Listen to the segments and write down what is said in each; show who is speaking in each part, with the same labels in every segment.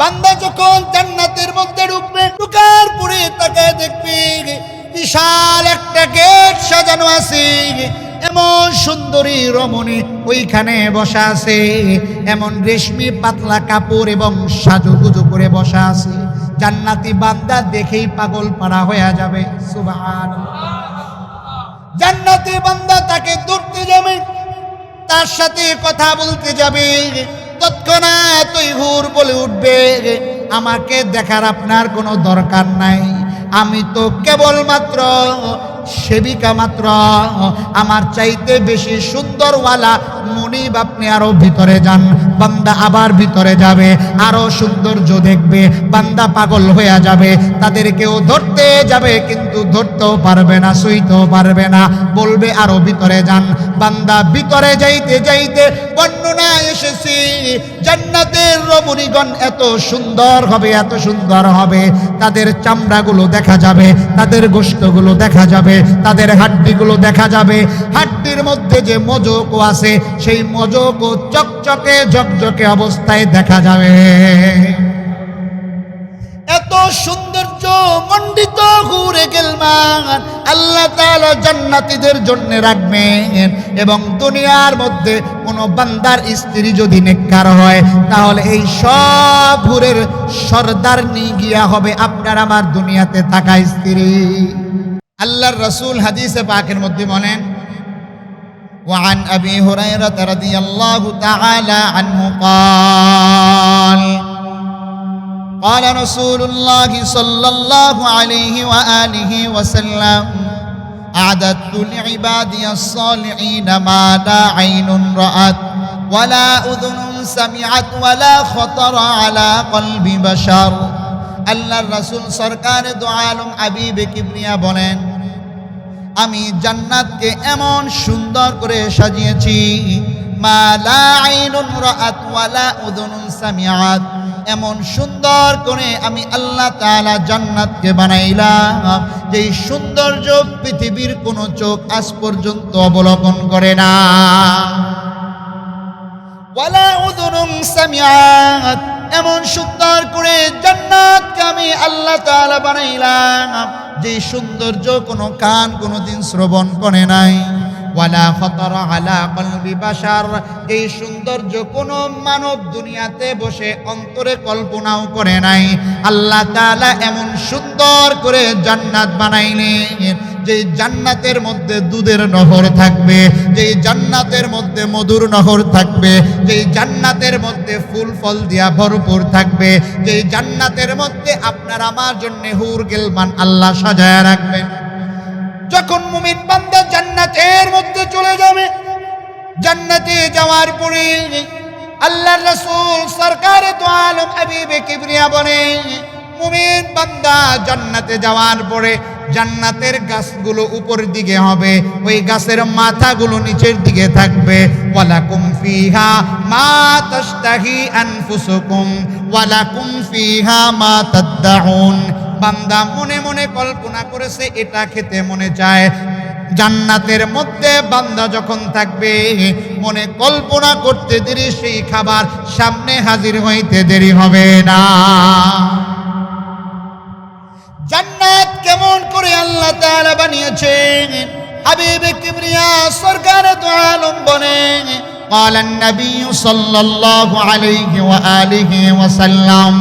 Speaker 1: বান্দা যখন জান্নাতের মধ্যে ঢুকবে, ঢুকার পরে তাকায় দেখবে বিশাল একটা গেট সাজানো আছে, এমন সুন্দরী রমণী ওইখানে বসা আছে, এমন রেশমি পাতলা কাপড় এবং সাজুগুজু করে বসা আছে। জান্নাতি বান্দা দেখেই পাগল পাড়া হয়ে যাবে। সুবহানাল্লাহ। জান্নাতি বান্দা তাকে ধরতে যাবে, তার সাথে কথা বলতে যাবে, তৎক্ষণাৎ ওই হুর বলে উঠবে, আমাকে দেখার আপনার কোনো দরকার নাই, আমি তো কেবলমাত্র সেবিকা মাত্র, আমার চাইতে বেশি সুন্দরওয়ালা মুনিব, আপনি আরো ভিতরে যান। বান্দা আবার ভিতরে যাবে, আরো সৌন্দর্য দেখবে, বান্দা পাগল হয়ে যাবে, তাদেরকেও ধরতে যাবে কিন্তু ধরতেও পারবে না, সইতেও পারবে না, বলবে আরো ভিতরে যান। বান্দা ভিতরে যাইতে যাইতে বর্ণনা এসেছে জান্নাতের রমণীগণ এত সুন্দর হবে, এত সুন্দর হবে, তাদের চামড়াগুলো দেখা যাবে, তাদের গোশতগুলো দেখা যাবে, তাদের হাড্ডিগুলো দেখা যাবে, হাড্ডির মধ্যে যে মজকও আছে সেই মজকও চকচকে ঝকঝকে অবস্থায় দেখা যাবে। এত সৌন্দর্য মণ্ডিত হুরে গিলমান আল্লাহ তাআলা জান্নাতীদের জন্য রাখবেন। এবং দুনিয়ার মধ্যে কোনো বান্দার স্ত্রী যদি নেককার হয়, তাহলে এই সব হুরের সর্দার নিয়ে গিয়া হবে আপনার আমার দুনিয়াতে থাকা স্ত্রী। আল্লাহর রাসূল হাদিসে পাকের মধ্যে বলেন, وعن أبي هريرة رضي الله تعالى عنه قال قال رسول الله صلى الله عليه وآله وسلم أعددت لعبادي الصالحين ما لا عين رأت ولا أذن سمعت ولا خطر على قلب بشر। আল্লাহর রাসূল সরকার দু আলম হাবিবে কিবরিয়া বলেন, আমি জান্নাতকে এমন সুন্দর করে সাজিয়েছি, মা লা আইনুন রাআত ওয়ালা উযুনুন সামিআত, এমন সুন্দর করে আমি আল্লাহ তাআলা জান্নাতকে বানাইলাম যে সৌন্দর্য পৃথিবীর কোনো চোখ আজ পর্যন্ত অবলোকন করে না। ওয়ালা উযুনুন সামিআত, এমন সুন্দর করে জান্নাতকে আমি আল্লাহ তাআলা বানাইলাম যে সৌন্দর্য কোনো কান কোনোদিন শ্রবণ করে নাই। ওয়ালা খাতারা আলা কলবি বাশার, এই সৌন্দর্য কোনো মানব দুনিয়াতে বসে অন্তরে কল্পনাও করে নাই। আল্লাহ তাআলা এমন সুন্দর করে জান্নাত বানাইলেন যে জান্নাতের মধ্যে দুধের নহর থাকবে, যে জান্নাতের মধ্যে মধুর নহর থাকবে, যে জান্নাতের মধ্যে ফুল ফল দিয়া ভরপুর থাকবে, যে জান্নাতের মধ্যে আপনার আমার জন্য হুর গিলমান আল্লাহ সাজায় রাখবেন। যখন মুমিন বান্দা জান্নাতের মধ্যে চলে যাবে, জান্নাতে যাওয়ার পরে আল্লাহর রাসূল সরকার দু আলম হাবিবে কিবরিয়া বলেন, মুমিন বান্দা জান্নাতে যাওয়ার পরে জান্নাতের গাছগুলো উপর দিকে হবে, ওই গাছের মাথাগুলো নিচের দিকে থাকবে। ওয়ালাকুম ফিহা মা তাশতাহি আনফুসুকুম ওয়ালাকুম ফিহা মা তাদউন। বান্দা মনে মনে কল্পনা করেছে এটা খেতে মনে চায়। জান্নাতের মধ্যে বান্দা যখন থাকবে, মনে কল্পনা করতে দেরি, সেই খাবার সামনে হাজির হইতে দেরি হবে না। জান্নাত কেমন করে আল্লাহ তাআলা বানিয়েছেন, হাবিবে কিবরিয়া সরকার দু আলম বলেন, قال النبي صلى الله عليه وآله وسلم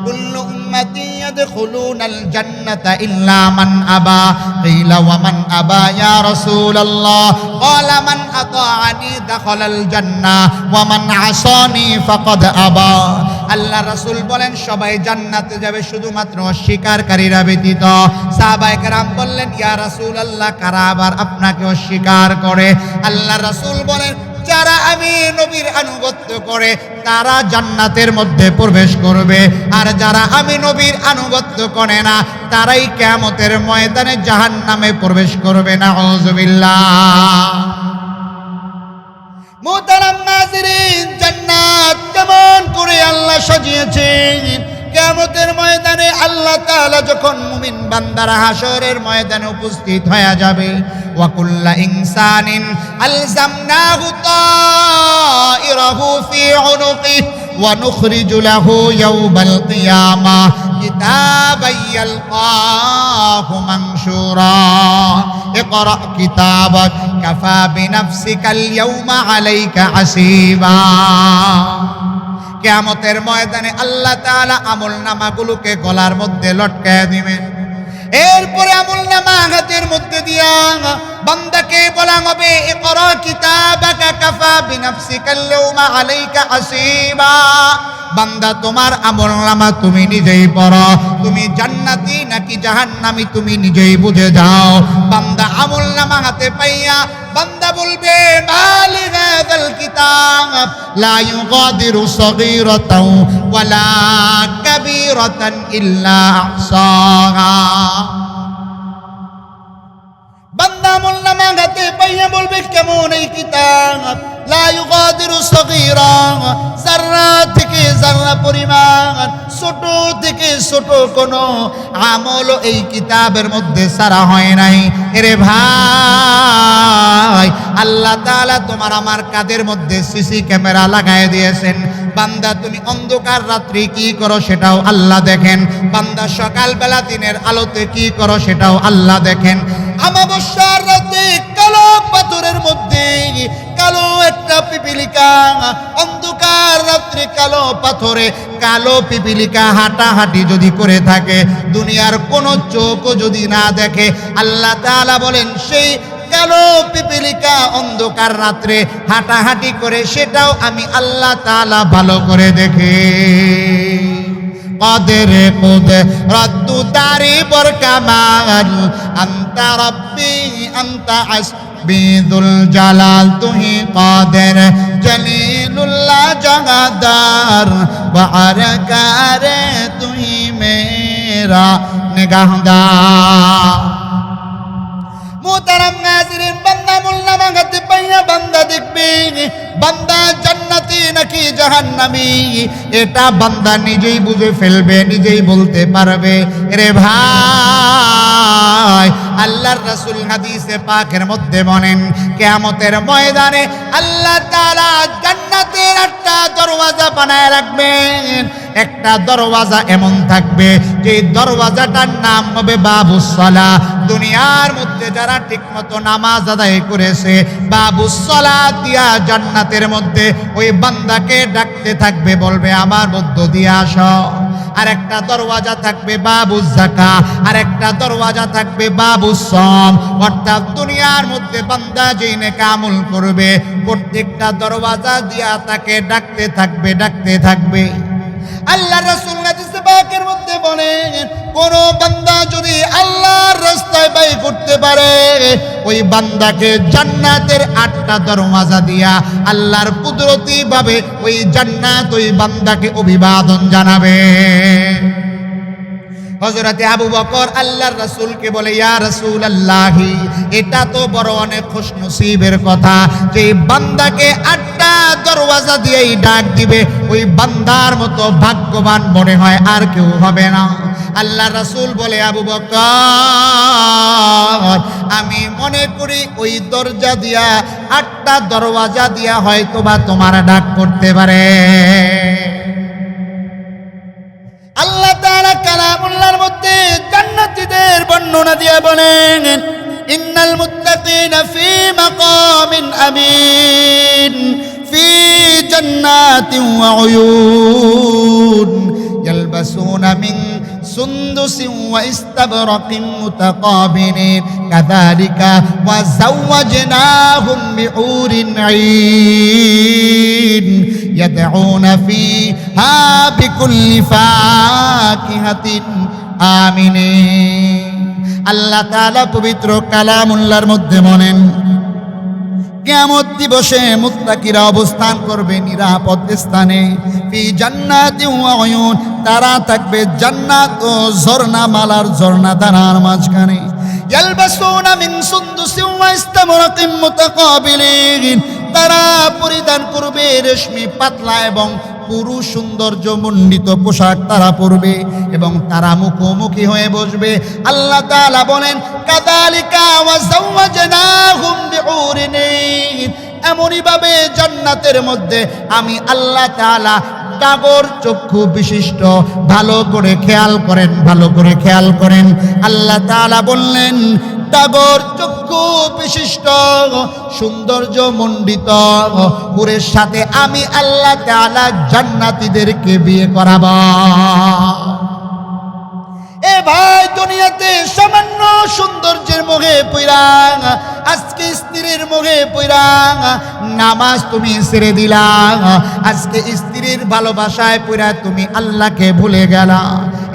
Speaker 1: كل أمتي يدخلون الجنة إلا من أبى قيل ومن أبى يا رسول الله قال من أطاعني دخل الجنة ومن عصاني فقد أبى। আল্লাহ রাসূল বলেন, সবাই জান্নাতে যাবে শুধুমাত্র অস্বীকারীরা ব্যতীত। সাহাবায়ে কেরাম বললেন, ইয়া রাসূলুল্লাহ, কারা আবার আপনাকে অস্বীকার করে? আল্লাহ রাসূল বলেন, যারা আমি নবীর আনুগত্য করে তারা জান্নাতের মধ্যে প্রবেশ করবে, আর যারা আমি নবীর আনুগত্য করে না তারাই কিয়ামতের ময়দানে জাহান্নামে প্রবেশ করবে। নাউযুবিল্লাহ। মুহতারাম নাযিরিন, জান্নাত কেমন করে আল্লাহ সাজিয়েছেন। কিয়ামতের ময়দানে আল্লাহ তাআলা যখন মুমিন বান্দারা হাসরের ময়দানে উপস্থিত হয়ে যাবে, ওয়া কুল্লা ইনসানিন আলজামনাহু তাইরাহু ফি উনুকিহি ওয়া নুখরিজু লাহু ইয়াউমাল কিয়ামাহ কিতাবান ইয়ালকাহু মানশুরা ইকরা কিতাবাক কাফা বিনাফসিকাল ইয়াউমা আলাইকা হাসিবা। কিয়ামতের ময়দানে আল্লাহ তাআলা আমলনামাগুলোকে গলার মধ্যে লটকায় দিবেন। এরপরে আমলনামা হাতের মধ্যে দিয়া বান্দাকে বলা হবে ইকরা কিতাবাকা কাফা বিনাফসিকাল ইয়াউমা আলাইকা হাসিবা। বান্দা তোমার আমলনামা তুমি নিজেই পড়ো, তুমি জান্নাতি নাকি জাহান্নামী তুমি নিজেই বুঝে যাও। বান্দা আমলনামা হাতে পাইয়া বান্দা বলবে মালি হাযাল কিতাব লা ইউগাদিরু সগীরাতাও ওয়ালা কাবীরাতান ইল্লা আহসাহা। বান্দা আমলনামা হাতে পাইয়া বলবে কেমন এই কিতাব, লা ইউগাদিরু সগীরা, যাররা থেকে যাররা পরিমাণ, ছোট থেকে ছোট কোনো আমল এই কিতাবের মধ্যে সারা হয় নাই। এরে ভাই, আল্লাহ তাআলা তোমার আমার কাদের মধ্যে সিসি ক্যামেরা লাগায় দিয়েছেন। বান্দা তুমি অন্ধকার রাত্রি কি করো সেটাও আল্লাহ দেখেন, বান্দা সকালবেলা দিনের আলোতে কি করো সেটাও আল্লাহ দেখেন। আমাবস্যার রাতে কালো পাথরের মধ্যে কালো একটা পিপিলিকা, অন্ধকার রাত্রে কালো পাথরে কালো পিপিলিকা হাঁটাহাঁটি যদি করে থাকে, দুনিয়ার কোনো চোখও যদি না দেখে, আল্লাহ তাআলা বলেন সেই কালো পিপিলিকা অন্ধকার রাত্রে হাঁটাহাঁটি করে সেটাও আমি আল্লাহ তাআলা ভালো করে দেখে। قادر قدرت تعريب الكمال أنت ربي أنت حسبي ذو الجلال تهي قادر جليل الله جهدار بحركار تهي मेरा निगाहदार। মোহতারাম নাযিরিন, বান্দা আমলনামা হাতে পাইয়া বান্দা দেখবে বান্দা জান্নাতি নাকি জাহান্নামী, এটা বান্দা নিজেই বুঝে ফেলবে, নিজেই বলতে পারবে। রে ভাই, আল্লাহর রাসূল হাদিসে পাকের মধ্যে বলেন কিয়ামতের ময়দানে আল্লাহ তাআলা জান্নাতের একটা দরওয়াজা বানায় রাখবেন। একটা দরওয়াজা এমন থাকবে যে দরওয়াজাটার নাম হবে বাবুস সালাহ। দুনিয়ার মধ্যে যারা ঠিকমতো নামাজ আদায় করেছে, বাবুস সালাহ দিয়া জান্নাতের মধ্যে ওই বান্দাকে ডাকতে থাকবে, বলবে আমার মধ্য দিয়ে আসো। আর একটা দরওয়াজা থাকবে বাবুস যাকাত, আর একটা দরওয়াজা থাকবে বাবুস সওম। অর্থাৎ দুনিয়ার মধ্যে বান্দা যেই নেক আমল করবে প্রত্যেকটা দরওয়াজা দিয়া তাকে ডাকতে থাকবে, ডাকতে থাকবে। আল্লাহ রাসূল হাদিসে পাকের মধ্যে বলেন কোন বান্দা যদি আল্লাহর রাস্তায় ব্যয় করতে পারে, ওই বান্দাকে জান্নাতের 8টা দরওয়াজা দিয়া আল্লাহর কুদরতি ভাবে ওই জান্নাত ওই বান্দাকে অভিবাদন জানাবে। হযরতে আবু বকর আল্লাহর রাসূলকে বলে, ইয়া রাসূলুল্লাহ, এটা তো বড় অনেক খুশনসিবের কথা যে বান্দাকে 8টা দরওয়াজা দিয়েই ডাক দিবে, ওই বান্দার মতো ভাগ্যবান মনে হয় আর কেউ হবে না। আল্লাহর রাসূল বলে, আবু বকর, আমি মনে করি ওই দরজা দিয়া 8টা দরওয়াজা দিয়া হয়তোবা তোমার ডাক করতে পারে। আল্লাহ তাআলা কালামুল্লাহর মধ্যে জান্নাতীদের বর্ণনা দিয়ে বলেন, ইন্নাল মুত্তাকিনা ফি মাকামিন আমিন ফি জান্নাতিন ওয়া উয়ুন ইয়ালবাসুনা মিন সুন্দুসিন ওয়া ইস্তাবরাকিন মুতাকাবিলিন কাযালিকা ওয়া যাওয়াজনাহুম বিহুরিন আইন ইয়াদউনা ফিহা বিকুল্লি ফাকিহাতিন আমিনিন। আল্লাহ তাআলা পবিত্র কালামুল্লাহর মধ্যে বলেন, কিয়ামত দিবসে মুত্তাকিরা অবস্থান করবে নিরাপদ স্থানে, ফি জান্নাতিন ওয়া উয়ুন, তারা থাকবে জান্নাত ও ঝর্ণামালার ঝর্ণাধারার মাঝখানে। ইয়ালবাসুনা মিন সুন্দুসিন ওয়া ইস্তাবরাকিন মুতাকাবিলিন, তারা পরিধান করবে রেশমি পাতলা এবং পুরু সৌন্দর্য মণ্ডিত পোশাক তারা পরবে এবং তারা মুখোমুখি হয়ে বসবে। আল্লাহ তাআলা বলেন, কাযালিকা ওয়া যাওয়াজনাহুম বিহুরিন, এমনই ভাবে জান্নাতের মধ্যে আমি আল্লাহ তাআলা ডাগর চক্ষু বিশিষ্ট। ভালো করে খেয়াল করেন, ভালো করে খেয়াল করেন। আল্লাহ তাআলা বললেন ডাগর চক্ষু বিশিষ্ট সৌন্দর্য মণ্ডিত হুরের সাথে আমি আল্লাহ তাআলা জান্নাতীদেরকে বিয়ে করাবো। এ ভাই, দুনিয়াতে সামান্য সৌন্দর্যের মোহে পইরা আজকে স্ত্রীর মোহে পইরা নামাজ তুমি ছেড়ে দিলা, আজকে স্ত্রীর ভালোবাসায় পইরা তুমি আল্লাহকে ভুলে গেলা।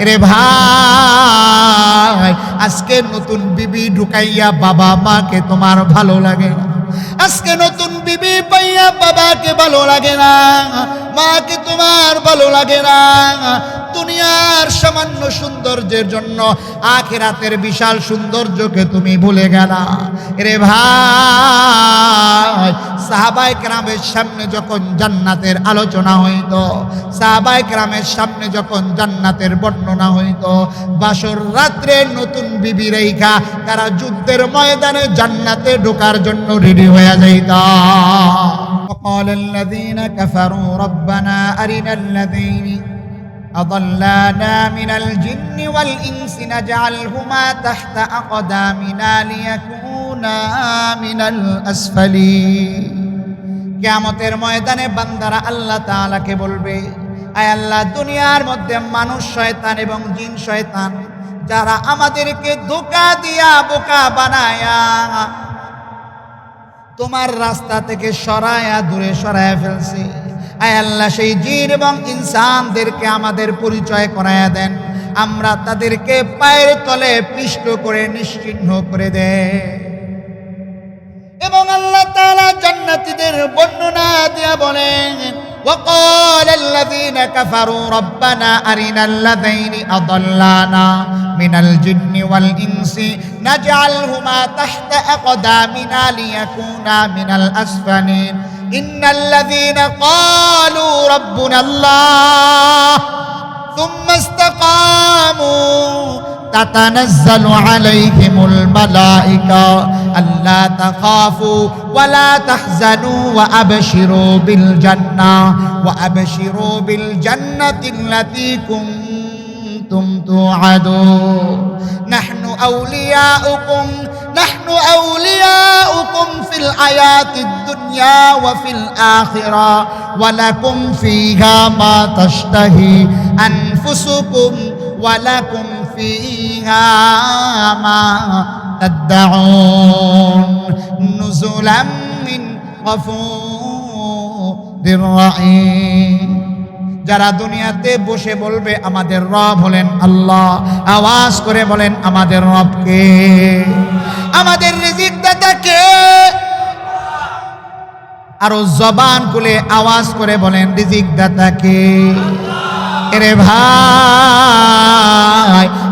Speaker 1: রে ভাই, আজকে নতুন বিবি ঢুকাইয়া বাবা মাকে তোমার ভালো লাগে না, আজকে নতুন বিবি পাইয়া বাবাকে ভালো লাগে না, মাকে তোমার ভালো লাগে না। দুনিয়ার সামান্য সৌন্দর্যের জন্য আখিরাতের বিশাল সৌন্দর্যকে তুমি ভুলে গেলা। রে ভাই, সাহাবায়ে কেরামের সামনে যখন জান্নাতের আলোচনা হইতো, সাহাবায়ে কেরামের সামনে যখন জান্নাতের বর্ণনা হইতো, বাসর রাত্রে নতুন বিবি রেখা তারা যুদ্ধের ময়দানে জান্নাতে ঢোকার জন্য রেডি হয়ে যাইত। وقال الذين كفروا ربنا أرنا الذين أضلانا من الجن والإنس نجعلهما تحت أقدامنا ليكونا من الأسفلين। কিয়ামতের ময়দানে বান্দারা আল্লাহ তাআলাকে বলবে, আয় আল্লাহ, দুনিয়ার মধ্যে মানুষ শয়তান এবং জিন শয়তান যারা আমাদেরকে ধোঁকা দিয়া বোকা বানায়া তোমার রাস্তা থেকে সরায়া দূরে সরায়া ফেলছে, আয় আল্লাহ, সেই জিন এবং ইনসানদেরকে আমাদের পরিচয় করায়া দেন, আমরা তাদেরকে পায়ের তলে পিষ্ট করে নিশ্চিহ্ন করে দেয়। এবং আল্লাহ তাআলা জান্নাতীদের বর্ণনা দিয়া বলেন, وقال الذين كفروا ربنا أرنا الذين أضلانا من الجن والإنس نجعلهما تحت أقدامنا ليكونا من الأسفلين إن الذين قالوا ربنا الله ثم استقاموا تتنزل عليهم الملائكة ألا تخافوا ولا تحزنوا وأبشروا بالجنة التي كنتم توعدون نحن أولياؤكم في الحياة الدنيا وفي الآخرة ولكم فيها ما تشتهي أنفسكم ولكم فيها ما تدعون نزلا من غفور رحيم। যারা দুনিয়াতে বসে বলবে আমাদের রব হলেন আল্লাহ, আওয়াজ করে বলেন আমাদের রব কে? আমাদের রিজিক দাতা কে? আরো জবান খুলে আওয়াজ করে বলেন রিজিক দাতা কে? রে ভাই,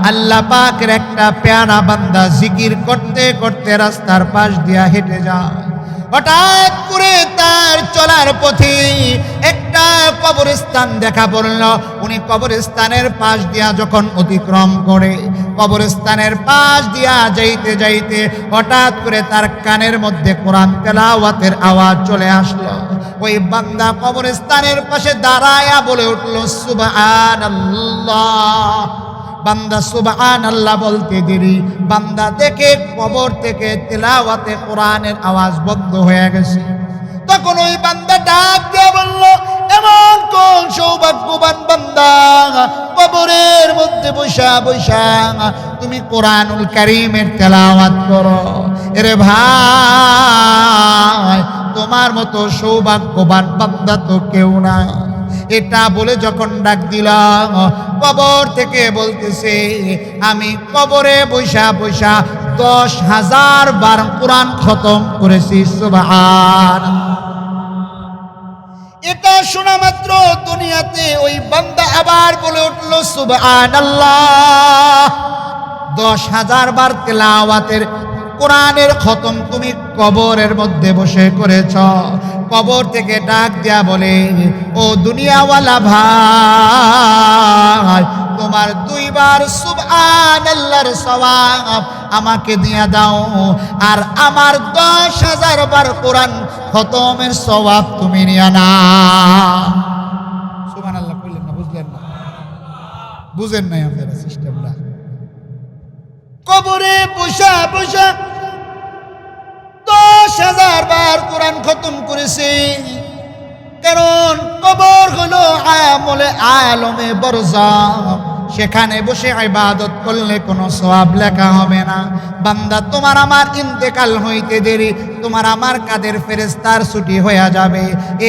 Speaker 1: আল্লাহ পাকের একটা প্যারা বান্দা জিকির করতে করতে রাস্তার পাশ দিয়া হেঁটে যায়। হঠাৎ করে তার চলার পথে একটা কবরস্থান দেখা পড়ল। উনি কবরস্থানের পাশ দিয়া যখন অতিক্রম করে, কবরস্থানের পাশ দিয়া যাইতে যাইতে হঠাৎ করে তার কানের মধ্যে কোরআন তেলাওয়াতের আওয়াজ চলে আসলো। ওই বান্দা কবরস্থানের পাশে দাঁড়ায়া বলে উঠল সুবহানাল্লাহ। বান্দা সুবহানাল্লাহ বলতে দেরি, বান্দা দেখে কবর থেকে তেলাওয়াতে কোরআনের আওয়াজ বন্ধ হয়ে গেছে। তখন ওই বান্দা ডাক দিয়ে বলল, এমন কোন সৌভাগ্যবান বান্দা কবরের মধ্যে বৈশা বৈশা তুমি কোরআনুল কারীমের তেলাওয়াত করো। এরে ভাই, তোমার মতো সৌভাগ্যবান বান্দা তো কেউ না। এটা বলে যখন ডাক দিলাম, কবর থেকে বলতেছে, আমি কবরে বৈশা বৈশা 10,000 বার কোরআন খতম করেছি। সুবহানাল্লাহ। এটা শোনা মাত্র দুনিয়াতে ওই বান্দা আবার বলে উঠল সুবহানাল্লাহ। 10,000 বার তেলাওয়াতের কোরআনের খতম তুমি কবরের মধ্যে বসে করেছ। কবর থেকে ডাক দিয়া বলে, ও দুনিয়াওয়ালা ভাই, তোমার 2 বার সুবহানাল্লাহর সওয়াব আমাকে দিয়া দাও, আর আমার 10,000 বার কোরআন খতমের সওয়াব তুমি নিয়া নাও। সুবহানাল্লাহ। বুঝেন নাই আপনারা সিস্টেমটা। কবরে বসা বসা 10,000 বার কোরআন খতম করেছে, কারণ কবর হলো আমলে আলমে বরজাখ। সেখানে বসে ইবাদত করলে কোনো সওয়াব লেখা হবে না। বান্দা, তোমার আমার ইন্তেকাল হইতে দেরি, তোমার আমার কাদের ফেরেশতার ছুটি হয়ে যাবে,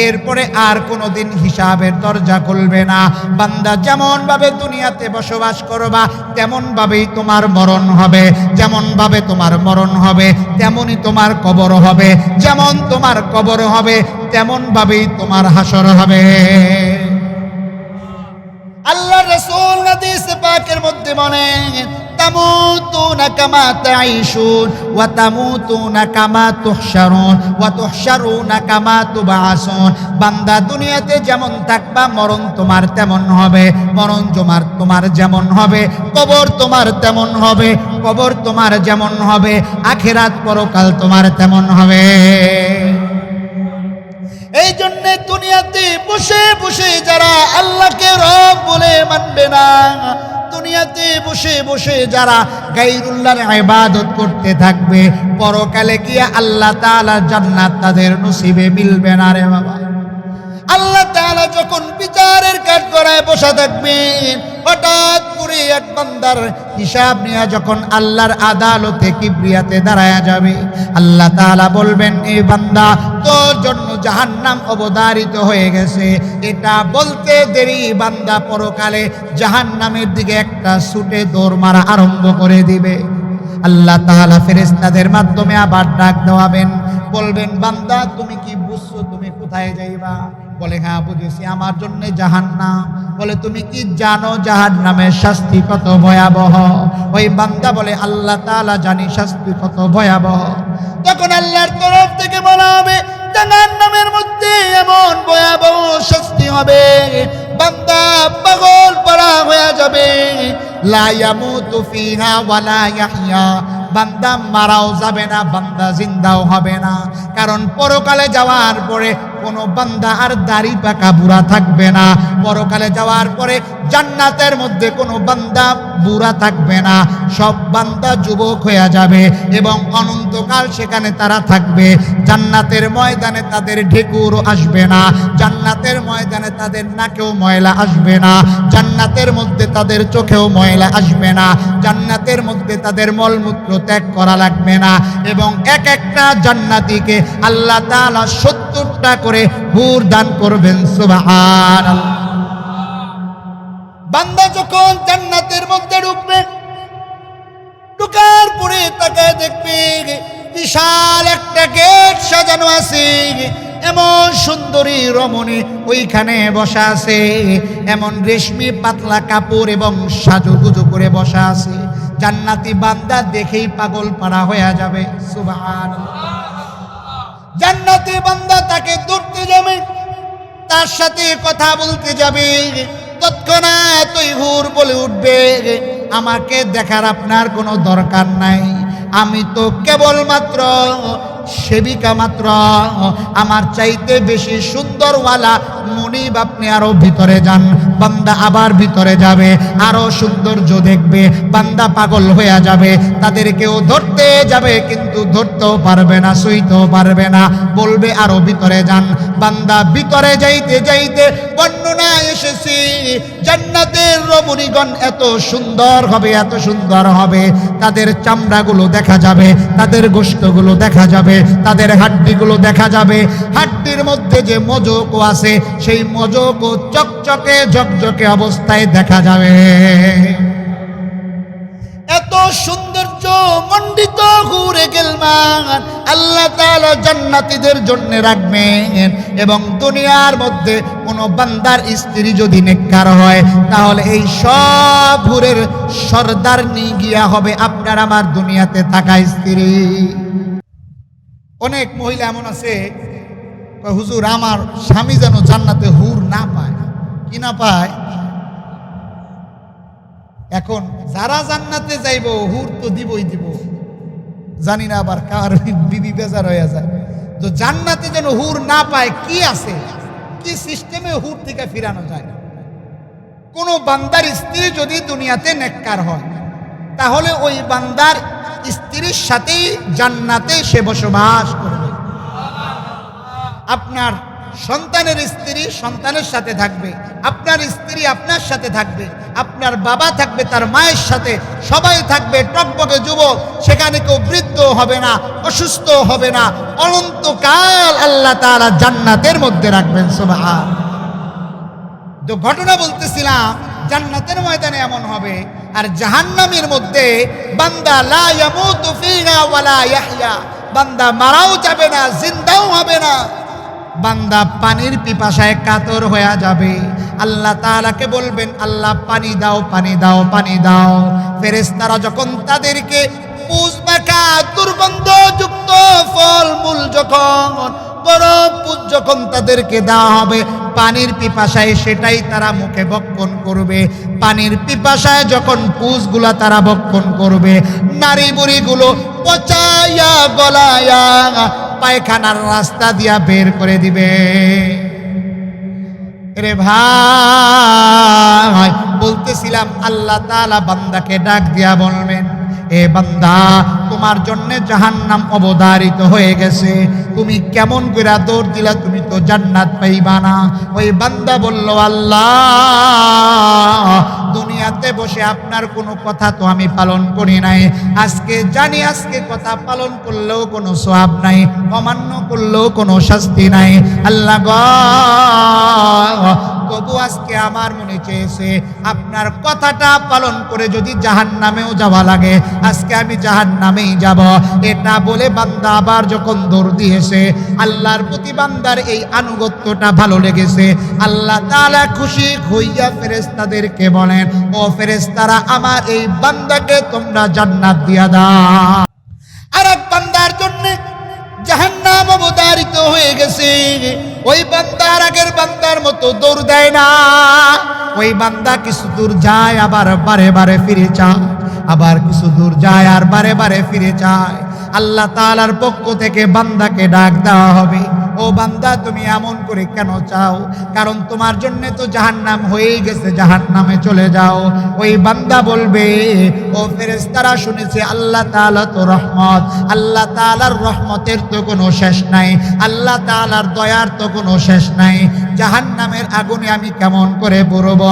Speaker 1: এরপরে আর কোনোদিন হিসাবের দরজা খুলবে না। বান্দা, যেমন ভাবে দুনিয়াতে বসবাস করবা তেমন ভাবেই তোমার মরণ হবে, যেমন ভাবে তোমার মরণ হবে তেমনই তোমার কবর হবে, যেমন তোমার কবর হবে তেমন ভাবেই তোমার হাসর হবে। আল্লাহ রাসূল হাদিস পাকের মধ্যে বলেন, তামুতুনা কামা তাঈশুন ওয়া তামুতুনা কামা তুহশারুন ওয়া তুহশারুনা কামা তুবআসুন। বান্দা, দুনিয়াতে যেমন থাকবা মরণ তোমার তেমন হবে, মরণ তোমার যেমন হবে কবর তোমার তেমন হবে, কবর তোমার যেমন হবে আখিরাত পরকাল তোমার তেমন হবে। এই জন্য দুনিয়াতে বসে বসে যারা আল্লাহকে রব বলে মানবে না, দুনিয়াতে বসে বসে যারা গায়রুল্লাহর ইবাদত করতে থাকবে, পরকালে গিয়ে আল্লাহ তাআলা জান্নাত তাদের নসিবে মিলবে না রে বাবা। আল্লাহ তাআলা যখন বিচারের কাঠগড়ায় বসা থাকবেন, হঠাৎ করে এক বান্দার হিসাব নেওয়া যখন আল্লাহর আদালতে কিবরিয়াতে দাঁড়ায়া যাবে, আল্লাহ তাআলা বলবেন, এই বান্দা, তোর জন্য জাহান্নাম অবধারিত হয়ে গেছে। এটা বলতে দেরি বান্দা পরকালে জাহান্নামের দিকে একটা ছুটে দৌড় মারা আরম্ভ করে দিবে। আল্লাহ তাআলা ফেরেশতাদের মাধ্যমে আবার ডাক দেওয়াবেন, বলবেন, বান্দা, তুমি কি বুঝছো তুমি কোথায় যাইবা? বলে, হ্যাঁ বুঝেছি, আমার জন্য জাহান্নাম। বলে, তুমি কি জানো জাহান্নামের শাস্তি কত ভয়াবহ? ওই বান্দা বলে, আল্লাহ তাআলা জানি শাস্তি কত ভয়াবহ। তখন আল্লাহর তরফ থেকে বলা হবে, জাহান্নামের মধ্যে এমন ভয়াবহ শাস্তি হবে, বান্দা পাগল পারা হয়ে যাবে। লা ইয়ামুতু ফিহা ওয়ালা ইয়াহইয়া, বান্দা মারাও যাবে না, বান্দা জিন্দাও হবে না। কারণ পরকালে যাওয়ার পরে কোনো বান্দা আর দাড়ি পাকা বুড়া থাকবে না। পরকালে যাওয়ার পরে জান্নাতের মধ্যে কোনো বান্দা বুড়া থাকবে না, সব বান্দা যুবক হয়ে যাবে এবং অনন্তকাল সেখানে তারা থাকবে। জান্নাতের ময়দানে তাদের ঢেকুরও আসবে না, জান্নাতের ময়দানে তাদের নাকেও ময়লা আসবে না, জান্নাতের মধ্যে তাদের চোখেও ময়লা আসবে না, জান্নাতের মধ্যে তাদের মলমূত্র ত্যাগ করা লাগবে না। এবং এক একটা জান্নাতীকে আল্লাহ তাআলা 70টা করে হুর দান করবেন। সুবহানাল্লাহ। বান্দা যখন জান্নাতের মধ্যে ঢুকবে, ঢুকার পরে তাকায় দেখবে বিশাল একটা গেট সাজানো আছে, এমন সুন্দরী রমণী ওইখানে বসা আছে, এমন রেশমি পাতলা কাপড় এবং সাজুগুজু করে বসা আছে। জান্নাতি বান্দা দেখেই পাগল পাড়া হয়ে যাবে। সুবহানাল্লাহ। জান্নাতি বান্দা তাকে ধরতে যাবে, তার সাথে কথা বলতে যাবে, তৎক্ষণাৎ ওই হুর বলে উঠবে, আমাকে দেখার আপনার কোনো দরকার নাই, আমি তো কেবলমাত্র সেবিকা মাত্র, আমার চাইতে বেশি সুন্দরওয়ালা মুনিব, আপনি আরো ভিতরে যান। বান্দা আবার ভিতরে যাবে, আরো সৌন্দর্য দেখবে, বান্দা পাগল হয়ে যাবে, তাদেরকেও ধরতে যাবে কিন্তু ধরতেও পারবে না, সইতেও পারবে না, বলবে আরো ভিতরে যান। বান্দা ভিতরে যাইতে যাইতে বর্ণনায় এসেছে, জান্নাতের রমণীগণ এত সুন্দর হবে, এত সুন্দর হবে, তাদের চামড়াগুলো দেখা যাবে, তাদের গোশতগুলো দেখা যাবে, তাদের হাড্ডিগুলো দেখা যাবে, হাড্ডির মধ্যে যে মজকও আছে সেই মজকও চকচকে ঝকঝকে অবস্থায় দেখা যাবে। এত সৌন্দর্য মণ্ডিত হুরে গেলমান আল্লাহ তাআলা জান্নাতীদের জন্য রাখবেন। এবং দুনিয়ার মধ্যে কোনো বান্দার স্ত্রী যদি নেককার হয়, তাহলে এই সব হুরের সর্দার নিয়ে গিয়া হবে আপনার আমার দুনিয়াতে থাকা স্ত্রী। অনেক মহিলা এমন আছে, হুজুর আমার স্বামী যেন জান্নাতে হুর না পায়। কি না পায়? এখন যারা জান্নাতে যাইব হুর তো দিবই দিব, জানি না আবার কার বিবি বেজার হয়ে যায়। তো জান্নাতে যেন হুর না পায়, কি আছে, কি সিস্টেমে হুর থেকে ফিরানো যায়? কোনো বান্দার স্ত্রী যদি দুনিয়াতে নেককার হয়, তাহলে ওই বান্দার স্ত্রীর সাথেই জান্নাতে সে বসবাস করবে। আপনার সন্তানের স্ত্রী সন্তানের সাথে থাকবে, আপনার স্ত্রী আপনার সাথে থাকবে, আপনার বাবা থাকবে তার মায়ের সাথে, সবাই থাকবে টকবকে যুবক। সেখানে কেউ বৃদ্ধ হবে না, অসুস্থ হবে না, অনন্তকাল আল্লাহ তাআলা জান্নাতের মধ্যে রাখবেন। সুবহান। তো ঘটনা বলতেছিলাম, জান্নাতের ময়দানে এমন হবে, আর জাহান্নামের মধ্যে বান্দা লা ইয়ামুতু ফিহা ওয়ালা ইয়াহইয়া, বান্দা মারাও যাবে না, জিন্দাও হবে না, বান্দা পানির পিপাসায় কাতর হয়ে যাবে। আল্লাহ তাআলাকে বলবেন, আল্লাহ পানি দাও, পানি দাও, পানি দাও। ফেরেশতারা যখন তাদেরকে পুজ মাখা দুর্গন্ধযুক্ত ফল মূল যখন গরম পুজ যখন তাদেরকে দেওয়া হবে, পানির পিপাসায় সেটাই তারা মুখে ভক্ষণ করবে। পানির পিপাসায় যখন পুজগুলা তারা ভক্ষণ করবে, নারী বুড়িগুলো পচাইয়া গলায়া পায়খানার রাস্তা দিয়া বের করে দিবে। রে ভাই, বলতেছিলাম আল্লাহ তাআলা বান্দাকে ডাক দিয়া বলবেন, এ বান্দা, তোমার জন্য জাহান্নাম অবধারিত হয়ে গেছে, তুমি কেমন করে দৌড় দিলা, তুমি তো জান্নাত পাইবা না। ওই বান্দা বলল, আল্লাহ, দুনিয়াতে বসে আপনার কোনো কথা তো আমি পালন করি নাই, আজকে জানি আজকে কথা পালন করলেও কোনো সওয়াব নাই, অমান্য করলেও কোনো শাস্তি নাই। আল্লাহ গো, তবু আজকে আমার মনে চেয়েছে আপনার কথাটা পালন করে যদি জাহান্নামেও যাওয়া লাগে, আজকে আমি জাহান্নামেই যাব। এটা বলে বান্দা আবার যখন দৌড় দিয়েছে, আল্লাহর প্রতি বান্দার এই আনুগত্যটা ভালো লেগেছে। আল্লাহ তাআলা খুশি হইয়া ফেরেশতাদেরকে বলেন, ও ফেরেশতারা, আমার এই বান্দাকে তোমরা জান্নাত দিয়া দাও। আর এক বান্দার জন্য জাহান্নাম অবধারিত হয়ে গেছে, ওই বান্দার আগের বান্দার মতো দৌড় দেয় না। ওই বান্দা কিছু দূর যায়, আবার বারে বারে ফিরে চায়, আবার কিছু দূর যায় আর বারে বারে ফিরে চায়। আল্লাহ তাআলার পক্ষ থেকে বান্দাকে ডাক দেওয়া হবে, ও বান্দা, তুমি এমন করে কেন চাও? কারণ তোমার জন্য তো জাহান্নাম হয়েই গেছে, জাহান্নামে চলে যাও। ওই বান্দা বলবে, ও ফেরেশতারা, শুনেছি আল্লাহ তাআলা তো রহমত, আল্লাহ তাআলার রহমতের তো কোনো শেষ নাই, আল্লাহ তাআলার দয়ার তো কোনো শেষ নাই, জাহান্নামের আগুনে আমি কেমন করে পড়ব?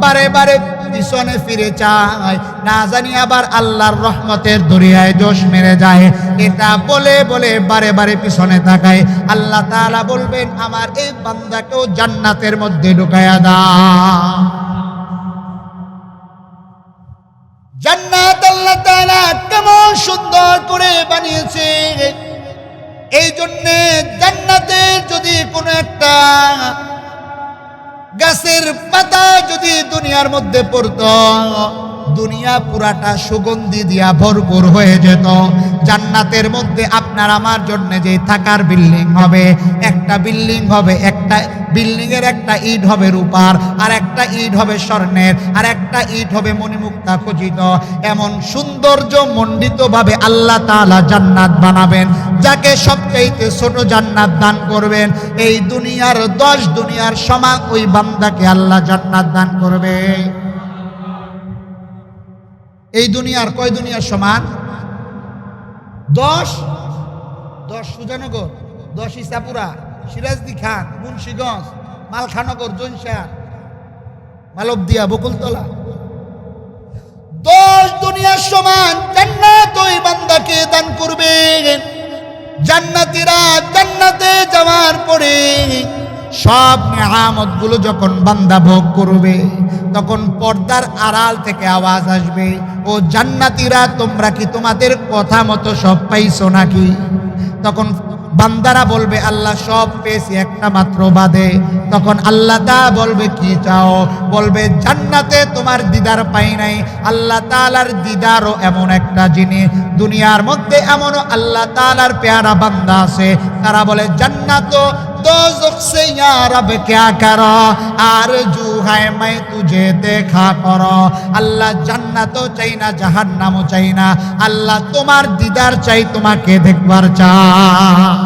Speaker 1: বারে বারে পিছনে ফিরে চায়, না জানি আবার আল্লাহর রহমতের দরিয়ায় জোশ মেরে যায়। এটা বলে বলে বারে বারে পিছনে তাকায়। আল্লাহ তাআলা বলবেন, আমার এই বান্দাকেও জান্নাতের মধ্যে ঢুকায়া দাও। জান্নাত আল্লাহ তাআলা কেমন সুন্দর করে বানিয়েছে, এই জন্যে জান্নাতে যদি কোনো একটা গাছের পাতা যদি দুনিয়ার মধ্যে পড়তো, দুনিয়া পুরাটা সুগন্ধি দিয়া ভরপুর হয়ে যেত। জান্নাতের মধ্যে আপনার আমার জন্য যে থাকার বিল্ডিং হবে, একটা বিল্ডিং হবে, একটা বিল্ডিং এর একটা ইট হবে রূপার, আর একটা ইট হবে স্বর্ণের, আর একটা ইট হবে মণিমুক্তা খচিত। এমন সৌন্দর্য মণ্ডিত ভাবে আল্লাহ তাআলা জান্নাত বানাবেন, যাকে সবচাইতে ছোট জান্নাত দান করবেন। এই দুনিয়ার 10 দুনিয়ার সমান ওই বান্দাকে আল্লাহ জান্নাত দান করবে। এই দুনিয়ার কয় দুনিয়ার সমান? 10 সুজানগর, 10 ইসাপুরা, সিরাজদি খান, মুন্সিগঞ্জ, মালখানগর, জৈনশাহ, মালবদিয়া, বকুলতলা, 10 দুনিয়ার সমান জান্নাত ওই বান্দাকে দান করবে। জান্নাতীরা জান্নাতে যাওয়ার পরে সব নিয়ামতগুলো যখন বান্দা ভোগ করবে, তখন পর্দার আড়াল থেকে আওয়াজ আসবে, ও জান্নাতীরা, তোমরা কি তোমাদের কথা মতো সব পাইছো নাকি? তখন বান্দারা বলবে, আল্লাহ সব পেয়েছি, একটা মাত্র বাদে। তখন আল্লাহ তাআলা বলবে, কি চাও? বলবে, জান্নাতে তোমার দিদার পাই নাই। আল্লাহ তাআলার দিদারও এমন একটা জিনিস, দুনিয়ার মধ্যে এমনও আল্লাহ তাআলার পেয়ারা বান্দা আছে, তারা বলে, জান্নাত दोज़ख से या रब क्या करो, आरज़ू है मैं तुझे देखा करो। আল্লাহ জান্নাতও চাই না, জাহান্নামও চাই না, আল্লাহ তোমার দিদার চাই, তোমাকে দেখবার চাই।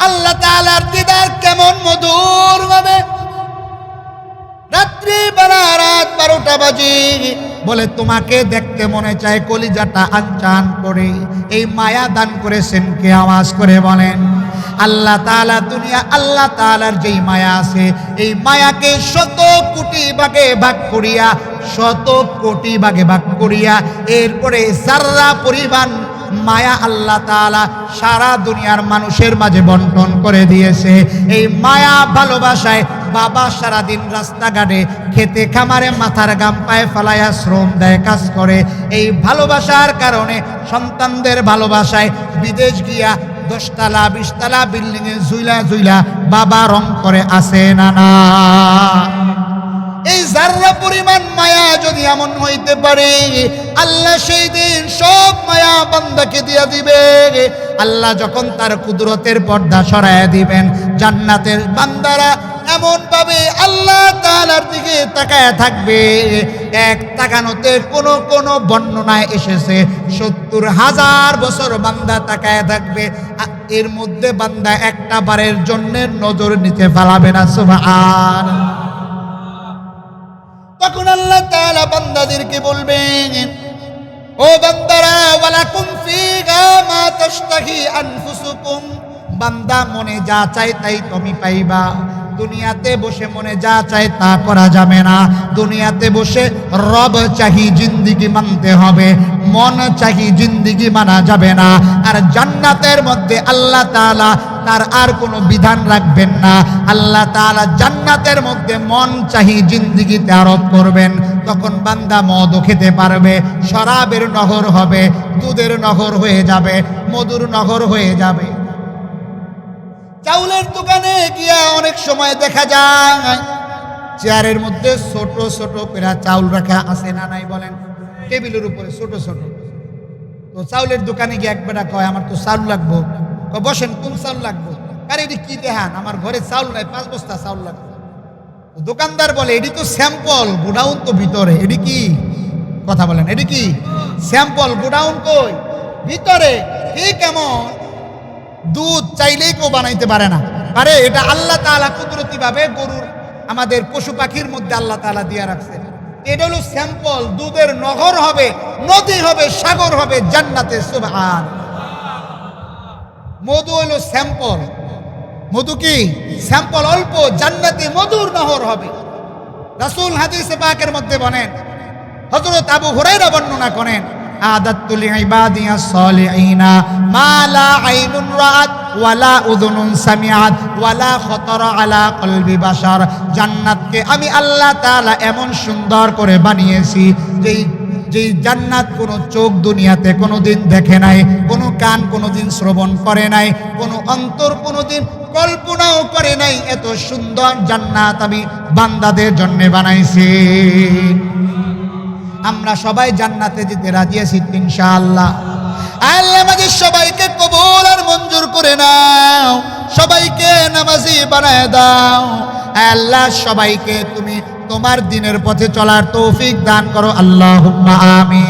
Speaker 1: আল্লাহ তাআলার দিদার কেমন মধুর হবে, রাত্রিবেলা রাত 12টা বাজে বলে তোমাকে দেখতে মনে চায়, কলিজাটা আনচান করে। এই মায়া দান করেছেন কে? আওয়াজ করে বলেন আল্লাহ তাআলা। দুনিয়া আল্লাহ তাআলার যেই মায়া আছে, এই মায়াকে শত কোটি ভাগে ভাগ করিয়া, শত কোটি ভাগে ভাগ করিয়া, এরপরে যাররা পরিমাণ মায়া আল্লাহ তাআলা সারা দুনিয়ার মানুষের মাঝে বন্টন করে দিয়েছে। এই মায়া ভালোবাসায় বাবা সারাদিন রাস্তাঘাটে, খেতে খামারে মাথার গাম পায়ে ফালাইয়া শ্রম দেয়, কাজ করে। এই ভালোবাসার কারণে, সন্তানদের ভালোবাসায় বিদেশ গিয়া 10 তলা 20 তলা বিল্ডিং এ ঝুইলা ঝুইলা বাবা রং করে আসে না না। এই যাররা পরিমাণ মায়া যদি এমন হইতে পারে, আল্লাহ সেই দিন সব মায়া বান্দাকে দিয়া দিবে। আল্লাহ যখন তার কুদরতের পর্দা সরাইয়া দিবেন, জান্নাতের বান্দারা এমন ভাবে আল্লাহ তাআলার দিকে তাকায় থাকবে, এক তাকানোতে কোন বর্ণনায় এসেছে 70,000 বছর বান্দা তাকায় থাকবে। এর মধ্যে বান্দা একটা বারের জন্য নজর নিচে ফেলাবে না। সুবহানাল্লাহ। তখন আল্লাহ তাআলা বান্দাদেরকে বলবেন, ও বান্দারা, ওয়ালাকুম ফীহা মা তাশতাহি আনফুসুকুম, বান্দা মনে যা চাই তাই তুমি পাইবা। দুনিয়াতে বসে মনে যা চায় তা করা যাবে না। দুনিয়াতে বসে রব চাহি জিন্দেগি মানতে হবে, মন চাহি জিন্দেগি মানা যাবে না। আর জান্নাতের মধ্যে আল্লাহ তাআলা তার আর কোনো বিধান রাখবেন না। আল্লাহ তাআলা জান্নাতের মধ্যে মন চাহি জিন্দেগিতে আরোপ করবেন। তখন বান্দা মদও খেতে পারবে, শরাবের নহর হবে, দুধের নহর হয়ে যাবে, মধুর নহর হয়ে যাবে। চাউলের দোকানে গিয়া অনেক সময় দেখা যায় চেয়ারের মধ্যে ছোট ছোট করে চাউল রাখা আছে না নাই বলেন, টেবিলের উপরে ছোট ছোট। তো চাউলের দোকানে গিয়ে একবেলা কয়, আমার তো চাউল লাগবো। বসেন, কোন চাউল লাগবো? আরে এটি কি দেখান, আমার ঘরে চাউল নাই, 5 বস্তা চাউল লাগবে। দোকানদার বলে, এটি তো স্যাম্পল, গোডাউন তো ভিতরে। এটি কি কথা বলেন? এটি কি স্যাম্পল, গোডাউন কই? ভিতরে। ঠিক কেমন? দুধ চাইলেই কেউ বানাইতে পারে না, পারে? এটা আল্লাহ তাআলা কুদরতি ভাবে গরুর, আমাদের পশু পাখির মধ্যে আল্লাহ তাআলা দিয়ে রাখছে। এটা হলো স্যাম্পল। দুধের নহর হবে, নদী হবে, সাগর হবে জান্নাতে। সুবহান। মধু হলো স্যাম্পল। মধু কি স্যাম্পল? অল্প, জান্নাতে মধুর নহর হবে। রাসূল হাদিসে পাকের মধ্যে বলেন, হযরত আবু হুরায়রা বর্ণনা করেন, আদাতু লিইবাদিয়াস সালিহিনা মা লা আইনুন রাআত ওয়ালা উযুনুন সামিআত ওয়ালা খাতারা আলা কলবি বাশার। জান্নাতকে আমি আল্লাহ তাআলা এমন সুন্দর করে বানিয়েছি, যেই জান্নাত কোনো চোখ দুনিয়াতে কোনোদিন দেখে নাই, কোনো কান কোনোদিন শ্রবণ করে নাই, কোনো অন্তর কোনোদিন কল্পনাও করে নাই। এত সুন্দর জান্নাত আমি বান্দাদের জন্য বানাইছি। আমরা সবাই জান্নাতে যেতে রাজি আছি ইনশাআল্লাহ। আল্লাহ আমাদের সবাইকে কবুল আর মঞ্জুর করে নাও, সবাইকে নামাজি বানায় দাও। আল্লাহ সবাইকে তুমি তোমার দ্বীনের পথে চলার তৌফিক দান করো। আল্লাহুম্মা আমিন।